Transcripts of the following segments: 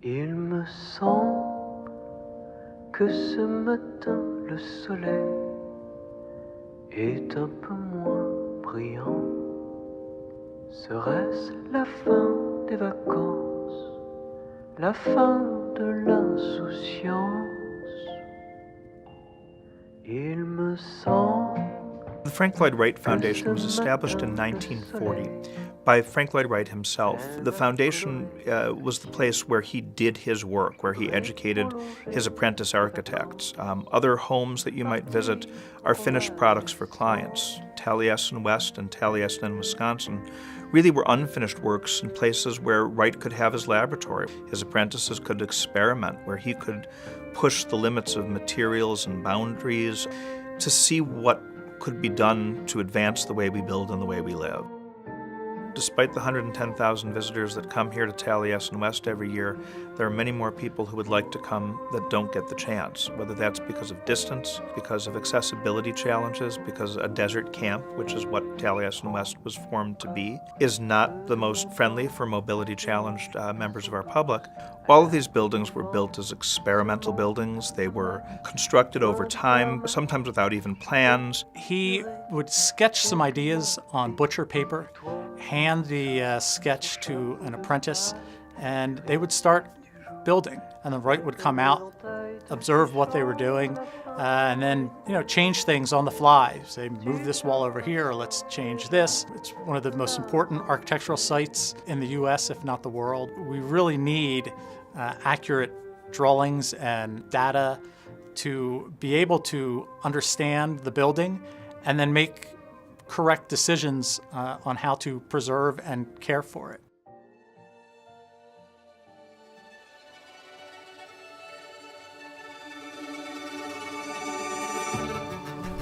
Il me semble que ce matin le soleil est un peu moins brillant. Serait-ce la fin des vacances, la fin de l'insouciance? Il me semble. The Frank Lloyd Wright Foundation was established in 1940 by Frank Lloyd Wright himself. The foundation was the place where he did his work, where he educated his apprentice architects. Other homes that you might visit are finished products for clients. Taliesin West and Taliesin, Wisconsin really were unfinished works in places where Wright could have his laboratory. His apprentices could experiment, where he could push the limits of materials and boundaries to see what could be done to advance the way we build and the way we live. Despite the 110,000 visitors that come here to Taliesin West every year, there are many more people who would like to come that don't get the chance, whether that's because of distance, because of accessibility challenges, because a desert camp, which is what Taliesin West was formed to be, is not the most friendly for mobility-challenged members of our public. All of these buildings were built as experimental buildings. They were constructed over time, sometimes without even plans. He would sketch some ideas on butcher paper, hand the sketch to an apprentice, and they would start building. And then Wright would come out, observe what they were doing, and then change things on the fly. Say, move this wall over here, or let's change this. It's one of the most important architectural sites in the U.S., if not the world. We really need accurate drawings and data to be able to understand the building and then make correct decisions on how to preserve and care for it.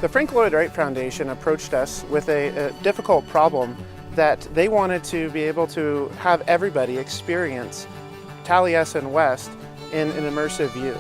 The Frank Lloyd Wright Foundation approached us with a difficult problem that they wanted to be able to have everybody experience Taliesin West in an immersive view.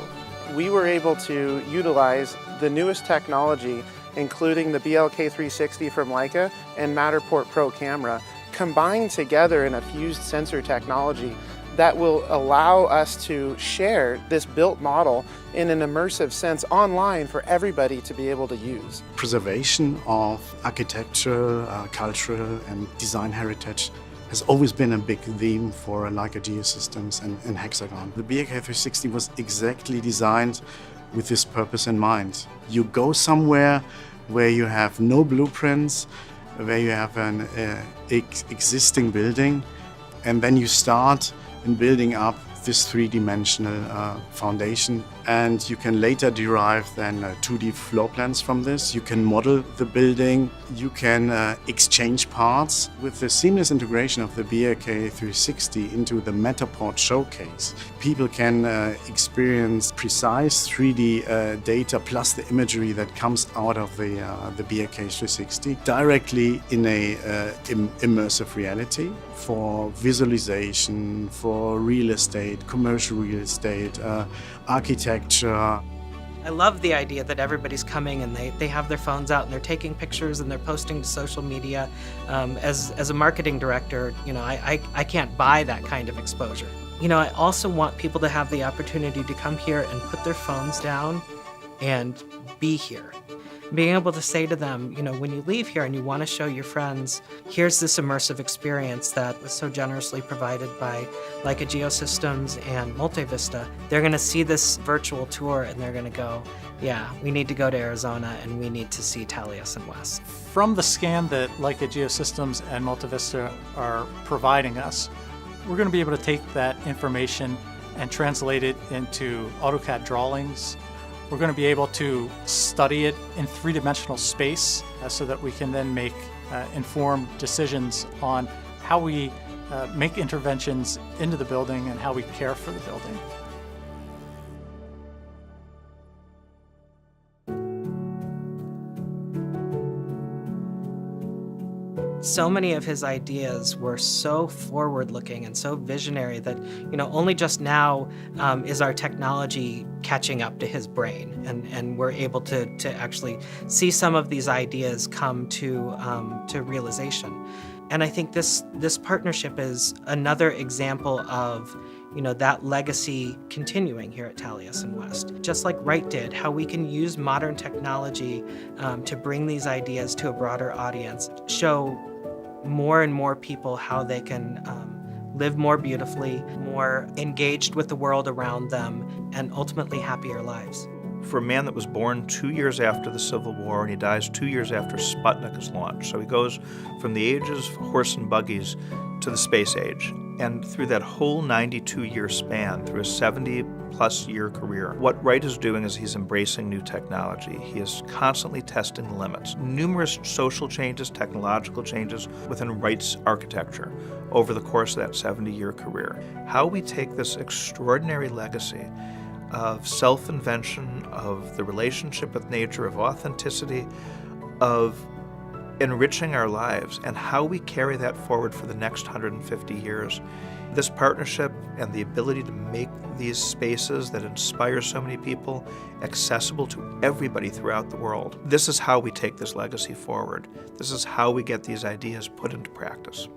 We were able to utilize the newest technology, including the BLK360 from Leica and Matterport Pro camera, combined together in a fused sensor technology that will allow us to share this built model in an immersive sense online for everybody to be able to use. Preservation of architecture, cultural and design heritage has always been a big theme for Leica Geosystems and Hexagon. The BLK360 was exactly designed with this purpose in mind. You go somewhere where you have no blueprints, where you have an existing building, and then you start in building up this three-dimensional foundation, and you can later derive then 2D floor plans from this. You can model the building, you can exchange parts. With the seamless integration of the BLK360 into the Matterport showcase, people can experience precise 3D data plus the imagery that comes out of the BLK360 directly in a immersive reality for visualization, for real estate, commercial real estate, architecture. I love the idea that everybody's coming and they have their phones out and they're taking pictures and they're posting to social media. As a marketing director, I can't buy that kind of exposure. I also want people to have the opportunity to come here and put their phones down and be here. Being able to say to them, when you leave here and you want to show your friends, here's this immersive experience that was so generously provided by Leica Geosystems and Multivista. They're going to see this virtual tour and they're going to go, yeah, we need to go to Arizona and we need to see Taliesin West. From the scan that Leica Geosystems and Multivista are providing us, we're going to be able to take that information and translate it into AutoCAD drawings. We're going to be able to study it in three-dimensional space so that we can then make informed decisions on how we make interventions into the building and how we care for the building. So many of his ideas were so forward-looking and so visionary that, only just now is our technology catching up to his brain, and we're able to actually see some of these ideas come to realization. And I think this partnership is another example of that legacy continuing here at Taliesin West. Just like Wright did, how we can use modern technology to bring these ideas to a broader audience, show more and more people how they can live more beautifully, more engaged with the world around them, and ultimately happier lives. For a man that was born 2 years after the Civil War, and he dies 2 years after Sputnik is launched. So he goes from the ages of horse and buggies to the space age. And through that whole 92-year span, through a 70-plus year career, what Wright is doing is he's embracing new technology. He is constantly testing the limits. Numerous social changes, technological changes within Wright's architecture over the course of that 70-year career. How we take this extraordinary legacy of self-invention, of the relationship with nature, of authenticity, of enriching our lives, and how we carry that forward for the next 150 years. This partnership and the ability to make these spaces that inspire so many people accessible to everybody throughout the world. This is how we take this legacy forward. This is how we get these ideas put into practice.